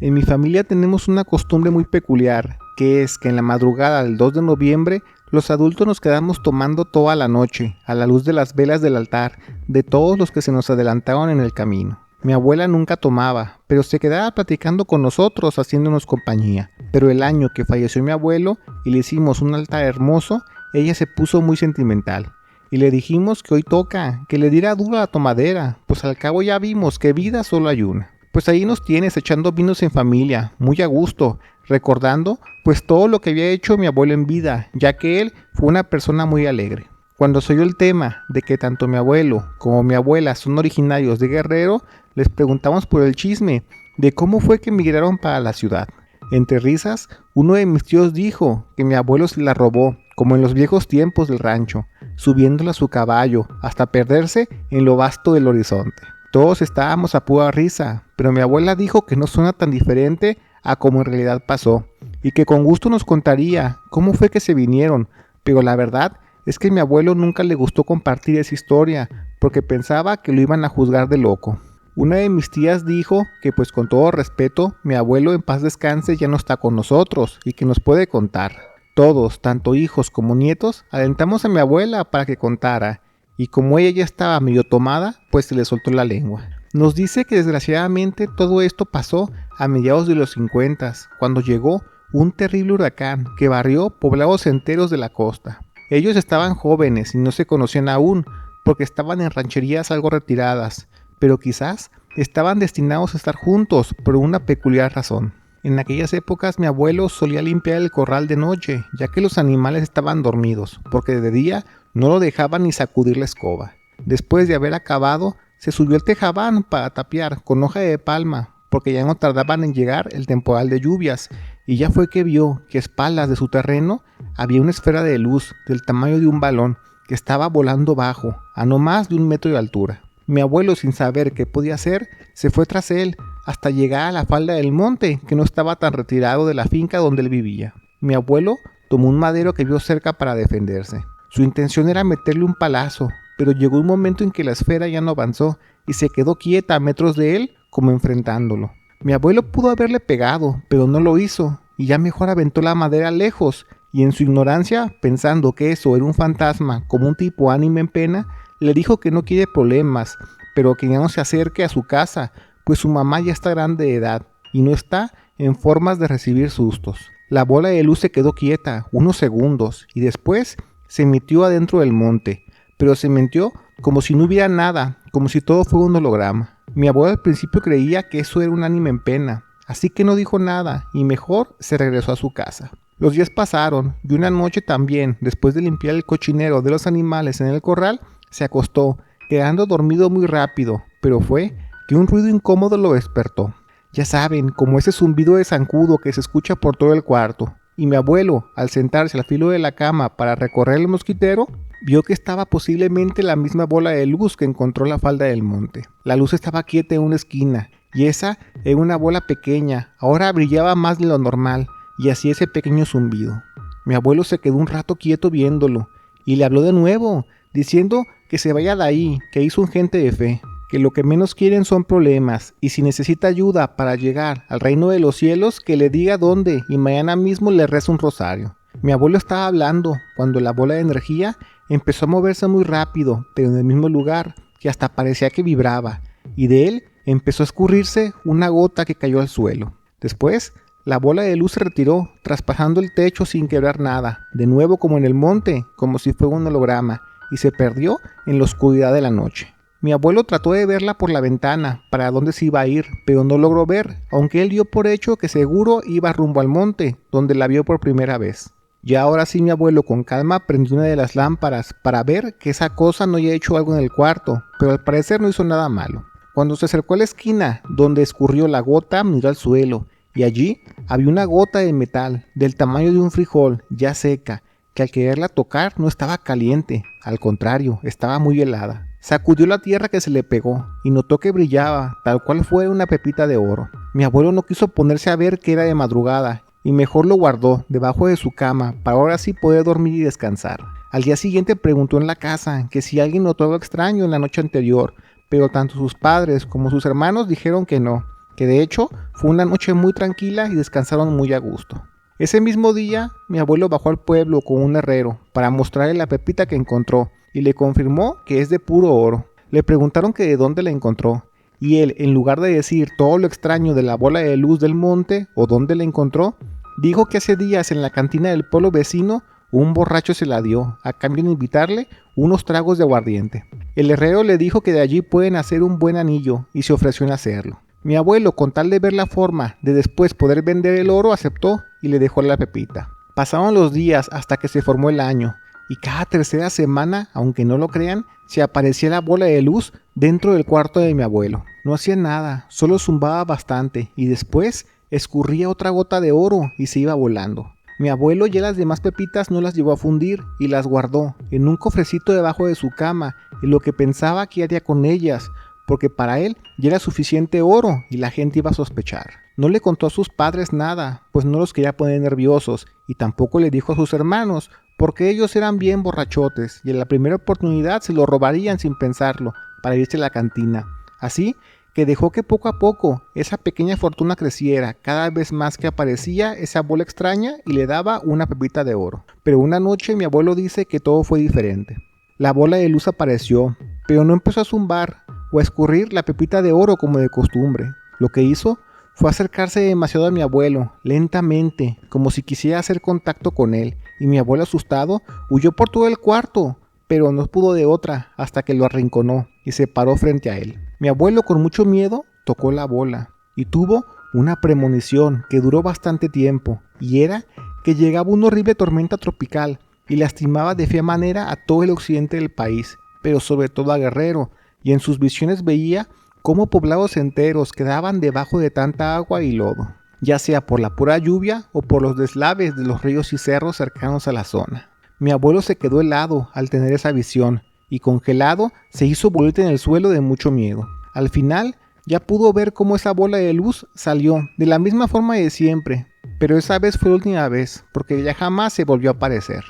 En mi familia tenemos una costumbre muy peculiar, que es que en la madrugada del 2 de noviembre los adultos nos quedamos tomando toda la noche, a la luz de las velas del altar, de todos los que se nos adelantaron en el camino. Mi abuela nunca tomaba, pero se quedaba platicando con nosotros, haciéndonos compañía. Pero el año que falleció mi abuelo y le hicimos un altar hermoso, ella se puso muy sentimental. Y le dijimos que hoy toca, que le diera duro a la tomadera, pues al cabo ya vimos que vida solo hay una. Pues ahí nos tienes echando vinos en familia, muy a gusto, recordando pues todo lo que había hecho mi abuelo en vida, ya que él fue una persona muy alegre. Cuando se oyó el tema de que tanto mi abuelo como mi abuela son originarios de Guerrero, les preguntamos por el chisme de cómo fue que emigraron para la ciudad. Entre risas, uno de mis tíos dijo que mi abuelo se la robó, como en los viejos tiempos del rancho, subiéndola a su caballo hasta perderse en lo vasto del horizonte. Todos estábamos a pura risa, pero mi abuela dijo que no suena tan diferente a como en realidad pasó, y que con gusto nos contaría cómo fue que se vinieron, pero la verdad es que a mi abuelo nunca le gustó compartir esa historia, porque pensaba que lo iban a juzgar de loco. Una de mis tías dijo que pues con todo respeto, mi abuelo en paz descanse ya no está con nosotros y que nos puede contar. Todos, tanto hijos como nietos, alentamos a mi abuela para que contara, y como ella ya estaba medio tomada, pues se le soltó la lengua. Nos dice que desgraciadamente todo esto pasó a mediados de los 50, cuando llegó un terrible huracán que barrió poblados enteros de la costa. Ellos estaban jóvenes y no se conocían aún, porque estaban en rancherías algo retiradas, pero quizás estaban destinados a estar juntos por una peculiar razón. En aquellas épocas mi abuelo solía limpiar el corral de noche, ya que los animales estaban dormidos, porque de día no lo dejaban ni sacudir la escoba. Después de haber acabado, se subió al tejabán para tapiar con hoja de palma, porque ya no tardaban en llegar el temporal de lluvias, y ya fue que vio que a espaldas de su terreno había una esfera de luz del tamaño de un balón que estaba volando bajo, a no más de 1 metro de altura. Mi abuelo, sin saber qué podía hacer, se fue tras él hasta llegar a la falda del monte, que no estaba tan retirado de la finca donde él vivía. Mi abuelo tomó un madero que vio cerca para defenderse. Su intención era meterle un palazo, pero llegó un momento en que la esfera ya no avanzó y se quedó quieta a metros de él, como enfrentándolo. Mi abuelo pudo haberle pegado, pero no lo hizo, y ya mejor aventó la madera lejos, y en su ignorancia, pensando que eso era un fantasma, como un tipo ánime en pena, le dijo que no quiere problemas, pero que ya no se acerque a su casa, pues su mamá ya está grande de edad y no está en formas de recibir sustos. La bola de luz se quedó quieta unos segundos y después se metió adentro del monte, pero se metió como si no hubiera nada, como si todo fuera un holograma. Mi abuelo al principio creía que eso era un ánime en pena, así que no dijo nada y mejor se regresó a su casa. Los días pasaron y una noche también, después de limpiar el cochinero de los animales en el corral, se acostó, quedando dormido muy rápido, pero fue que un ruido incómodo lo despertó. Ya saben, como ese zumbido de zancudo que se escucha por todo el cuarto. Y mi abuelo, al sentarse al filo de la cama para recorrer el mosquitero, vio que estaba posiblemente la misma bola de luz que encontró en la falda del monte. La luz estaba quieta en una esquina, y esa era una bola pequeña, ahora brillaba más de lo normal, y hacía ese pequeño zumbido. Mi abuelo se quedó un rato quieto viéndolo, y le habló de nuevo, diciendo que se vaya de ahí, que hizo un gente de fe, que lo que menos quieren son problemas, y si necesita ayuda para llegar al reino de los cielos, que le diga dónde, y mañana mismo le reza un rosario. Mi abuelo estaba hablando cuando la bola de energía empezó a moverse muy rápido, pero en el mismo lugar, que hasta parecía que vibraba, y de él empezó a escurrirse una gota que cayó al suelo. Después, la bola de luz se retiró, traspasando el techo sin quebrar nada, de nuevo como en el monte, como si fuera un holograma, y se perdió en la oscuridad de la noche. Mi abuelo trató de verla por la ventana, para dónde se iba a ir, pero no logró ver, aunque él dio por hecho que seguro iba rumbo al monte, donde la vio por primera vez. Ya ahora sí mi abuelo con calma prendió una de las lámparas para ver que esa cosa no había hecho algo en el cuarto, pero al parecer no hizo nada malo. Cuando se acercó a la esquina donde escurrió la gota, miró al suelo, y allí había una gota de metal, del tamaño de un frijol, ya seca, que al quererla tocar no estaba caliente, al contrario, estaba muy helada. Sacudió la tierra que se le pegó y notó que brillaba, tal cual fuera una pepita de oro. Mi abuelo no quiso ponerse a ver que era de madrugada y mejor lo guardó debajo de su cama para ahora sí poder dormir y descansar. Al día siguiente preguntó en la casa que si alguien notó algo extraño en la noche anterior, pero tanto sus padres como sus hermanos dijeron que no, que de hecho fue una noche muy tranquila y descansaron muy a gusto. Ese mismo día, mi abuelo bajó al pueblo con un herrero para mostrarle la pepita que encontró y le confirmó que es de puro oro. Le preguntaron que de dónde la encontró y él, en lugar de decir todo lo extraño de la bola de luz del monte o dónde la encontró, dijo que hace días en la cantina del pueblo vecino un borracho se la dio a cambio de invitarle unos tragos de aguardiente. El herrero le dijo que de allí pueden hacer un buen anillo y se ofreció en hacerlo. Mi abuelo, con tal de ver la forma de después poder vender el oro, aceptó y le dejó la pepita. Pasaron los días hasta que se formó el año, y cada tercera semana, aunque no lo crean, se aparecía la bola de luz dentro del cuarto de mi abuelo. No hacía nada, solo zumbaba bastante, y después escurría otra gota de oro y se iba volando. Mi abuelo ya las demás pepitas no las llevó a fundir y las guardó en un cofrecito debajo de su cama, en lo que pensaba que haría con ellas, porque para él ya era suficiente oro y la gente iba a sospechar. No le contó a sus padres nada, pues no los quería poner nerviosos, y tampoco le dijo a sus hermanos, porque ellos eran bien borrachotes y en la primera oportunidad se lo robarían sin pensarlo para irse a la cantina. Así que dejó que poco a poco esa pequeña fortuna creciera cada vez más que aparecía esa bola extraña y le daba una pepita de oro. Pero una noche mi abuelo dice que todo fue diferente. La bola de luz apareció, pero no empezó a zumbar o a escurrir la pepita de oro como de costumbre. Lo que hizo fue acercarse demasiado a mi abuelo, lentamente, como si quisiera hacer contacto con él, y mi abuelo asustado huyó por todo el cuarto, pero no pudo de otra hasta que lo arrinconó y se paró frente a él. Mi abuelo, con mucho miedo, tocó la bola y tuvo una premonición que duró bastante tiempo, y era que llegaba una horrible tormenta tropical y lastimaba de fea manera a todo el occidente del país, pero sobre todo a Guerrero, y en sus visiones veía cómo poblados enteros quedaban debajo de tanta agua y lodo, ya sea por la pura lluvia o por los deslaves de los ríos y cerros cercanos a la zona. Mi abuelo se quedó helado al tener esa visión, y congelado se hizo bolita en el suelo de mucho miedo. Al final ya pudo ver cómo esa bola de luz salió de la misma forma de siempre, pero esa vez fue la última vez, porque ya jamás se volvió a aparecer.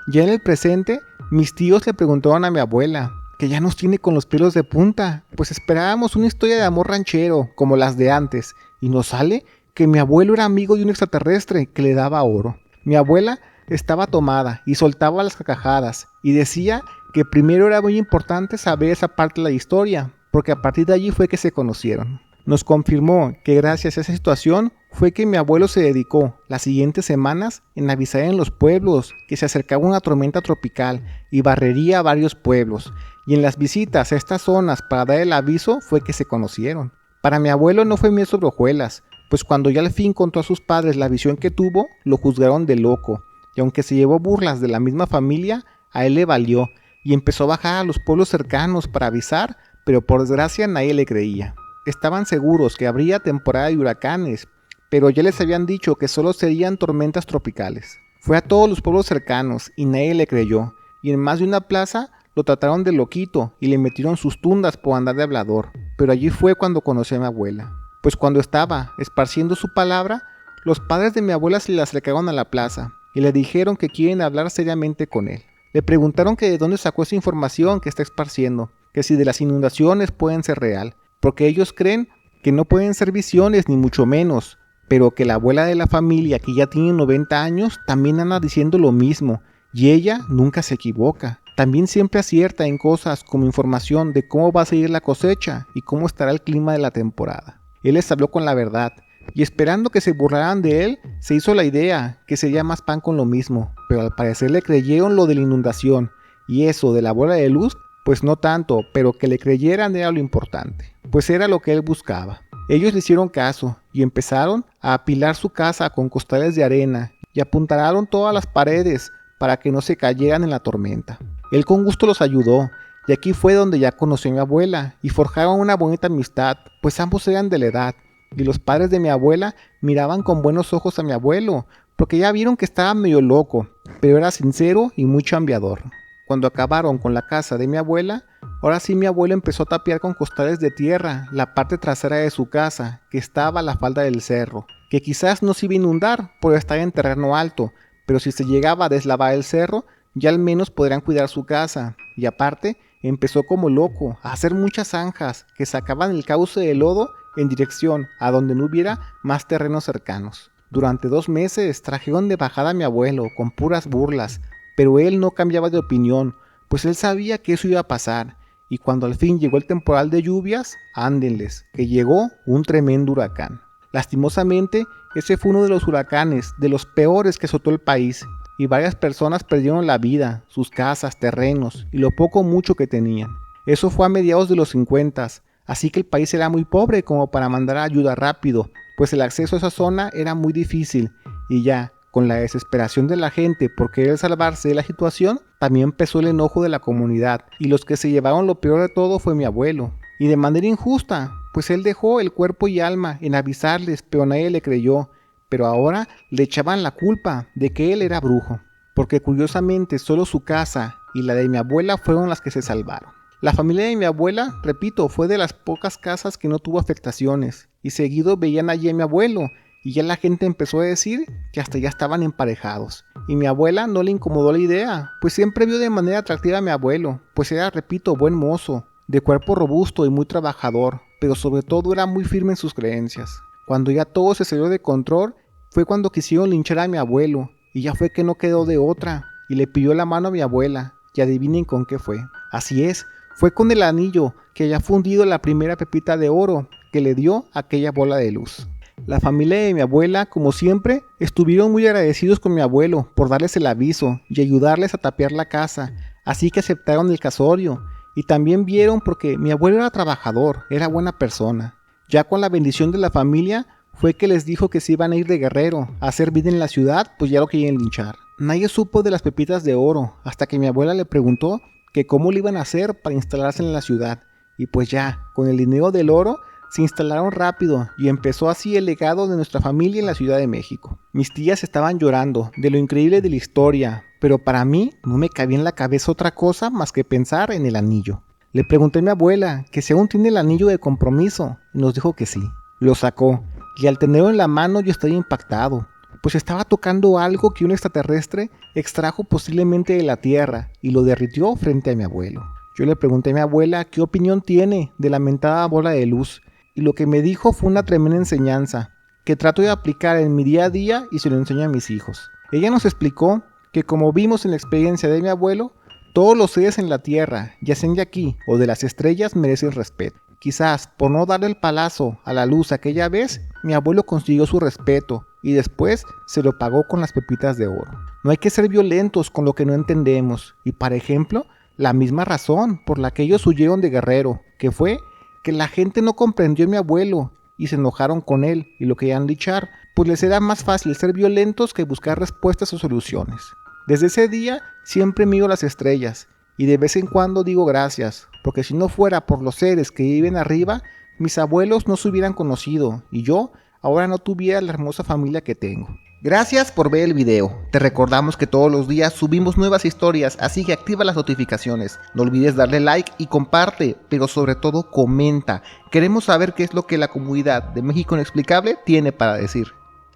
Ya en el presente, mis tíos le preguntaron a mi abuela, que ya nos tiene con los pelos de punta, pues esperábamos una historia de amor ranchero, como las de antes, y nos sale que mi abuelo era amigo de un extraterrestre que le daba oro. Mi abuela estaba tomada y soltaba las carcajadas, y decía que primero era muy importante saber esa parte de la historia, porque a partir de allí fue que se conocieron. Nos confirmó que gracias a esa situación fue que mi abuelo se dedicó las siguientes semanas en avisar en los pueblos que se acercaba una tormenta tropical y barrería a varios pueblos, y en las visitas a estas zonas para dar el aviso fue que se conocieron. Para mi abuelo no fue miel sobre hojuelas, pues cuando ya al fin contó a sus padres la visión que tuvo, lo juzgaron de loco, y aunque se llevó burlas de la misma familia, a él le valió, y empezó a bajar a los pueblos cercanos para avisar, pero por desgracia nadie le creía. Estaban seguros que habría temporada de huracanes, pero ya les habían dicho que solo serían tormentas tropicales. Fue a todos los pueblos cercanos y nadie le creyó, y en más de una plaza lo trataron de loquito y le metieron sus tundas por andar de hablador, pero allí fue cuando conocí a mi abuela. Pues cuando estaba esparciendo su palabra, los padres de mi abuela se le acercaron a la plaza y le dijeron que quieren hablar seriamente con él. Le preguntaron que de dónde sacó esa información que está esparciendo, que si de las inundaciones pueden ser real, porque ellos creen que no pueden ser visiones ni mucho menos, pero que la abuela de la familia, que ya tiene 90 años, también anda diciendo lo mismo, y ella nunca se equivoca. También siempre acierta en cosas como información de cómo va a seguir la cosecha y cómo estará el clima de la temporada. Él les habló con la verdad, y esperando que se burlaran de él, se hizo la idea que sería más pan con lo mismo, pero al parecer le creyeron lo de la inundación, y eso de la bola de luz, pues no tanto, pero que le creyeran era lo importante, pues era lo que él buscaba. Ellos le hicieron caso y empezaron a apilar su casa con costales de arena y apuntalaron todas las paredes para que no se cayeran en la tormenta. Él con gusto los ayudó, y aquí fue donde ya conoció a mi abuela y forjaron una bonita amistad, pues ambos eran de la edad, y los padres de mi abuela miraban con buenos ojos a mi abuelo, porque ya vieron que estaba medio loco, pero era sincero y muy chambeador. Cuando acabaron con la casa de mi abuela, ahora sí mi abuelo empezó a tapiar con costales de tierra la parte trasera de su casa, que estaba a la falda del cerro, que quizás no se iba a inundar por estar en terreno alto, pero si se llegaba a deslavar el cerro, ya al menos podrían cuidar su casa. Y aparte, empezó como loco a hacer muchas zanjas que sacaban el cauce del lodo en dirección a donde no hubiera más terrenos cercanos. Durante 2 meses trajeron de bajada a mi abuelo con puras burlas, pero él no cambiaba de opinión, pues él sabía que eso iba a pasar, y cuando al fin llegó el temporal de lluvias, ándenles, que llegó un tremendo huracán. Lastimosamente, ese fue uno de los huracanes, de los peores que azotó el país, y varias personas perdieron la vida, sus casas, terrenos, y lo poco o mucho que tenían. Eso fue a mediados de los 50, así que el país era muy pobre como para mandar ayuda rápido, pues el acceso a esa zona era muy difícil, y ya, con la desesperación de la gente por querer salvarse de la situación, también empezó el enojo de la comunidad, y los que se llevaron lo peor de todo fue mi abuelo, y de manera injusta, pues él dejó el cuerpo y alma en avisarles, pero nadie le creyó, pero ahora le echaban la culpa de que él era brujo, porque curiosamente solo su casa y la de mi abuela fueron las que se salvaron. La familia de mi abuela, repito, fue de las pocas casas que no tuvo afectaciones, y seguido veían allí a mi abuelo, y ya la gente empezó a decir que hasta ya estaban emparejados. Y mi abuela no le incomodó la idea, pues siempre vio de manera atractiva a mi abuelo, pues era, repito, buen mozo, de cuerpo robusto y muy trabajador, pero sobre todo era muy firme en sus creencias. Cuando ya todo se salió de control, fue cuando quisieron linchar a mi abuelo, y ya fue que no quedó de otra, y le pidió la mano a mi abuela, y adivinen con qué fue. Así es, fue con el anillo que había fundido la primera pepita de oro que le dio aquella bola de luz. La familia de mi abuela, como siempre, estuvieron muy agradecidos con mi abuelo por darles el aviso y ayudarles a tapiar la casa, así que aceptaron el casorio, y también vieron porque mi abuelo era trabajador, era buena persona. Ya con la bendición de la familia, fue que les dijo que se iban a ir de Guerrero, a hacer vida en la ciudad, pues ya lo querían linchar. Nadie supo de las pepitas de oro, hasta que mi abuela le preguntó que cómo lo iban a hacer para instalarse en la ciudad, y pues ya, con el dinero del oro, se instalaron rápido y empezó así el legado de nuestra familia en la Ciudad de México. Mis tías estaban llorando de lo increíble de la historia, pero para mí no me cabía en la cabeza otra cosa más que pensar en el anillo. Le pregunté a mi abuela que si aún tiene el anillo de compromiso y nos dijo que sí. Lo sacó y al tenerlo en la mano yo estaba impactado, pues estaba tocando algo que un extraterrestre extrajo posiblemente de la Tierra y lo derritió frente a mi abuelo. Yo le pregunté a mi abuela qué opinión tiene de la mentada bola de luz, y lo que me dijo fue una tremenda enseñanza, que trato de aplicar en mi día a día y se lo enseño a mis hijos. Ella nos explicó que, como vimos en la experiencia de mi abuelo, todos los seres en la Tierra, ya sean de aquí o de las estrellas, merecen respeto. Quizás por no darle el palazo a la luz aquella vez, mi abuelo consiguió su respeto y después se lo pagó con las pepitas de oro. No hay que ser violentos con lo que no entendemos, y por ejemplo, la misma razón por la que ellos huyeron de Guerrero, que fue que la gente no comprendió a mi abuelo y se enojaron con él y lo querían linchar, pues les era más fácil ser violentos que buscar respuestas o soluciones. Desde ese día siempre miro las estrellas y de vez en cuando digo gracias, porque si no fuera por los seres que viven arriba, mis abuelos no se hubieran conocido y yo ahora no tuviera la hermosa familia que tengo. Gracias por ver el video. Te recordamos que todos los días subimos nuevas historias, así que activa las notificaciones. No olvides darle like y comparte, pero sobre todo comenta. Queremos saber qué es lo que la comunidad de México Inexplicable tiene para decir.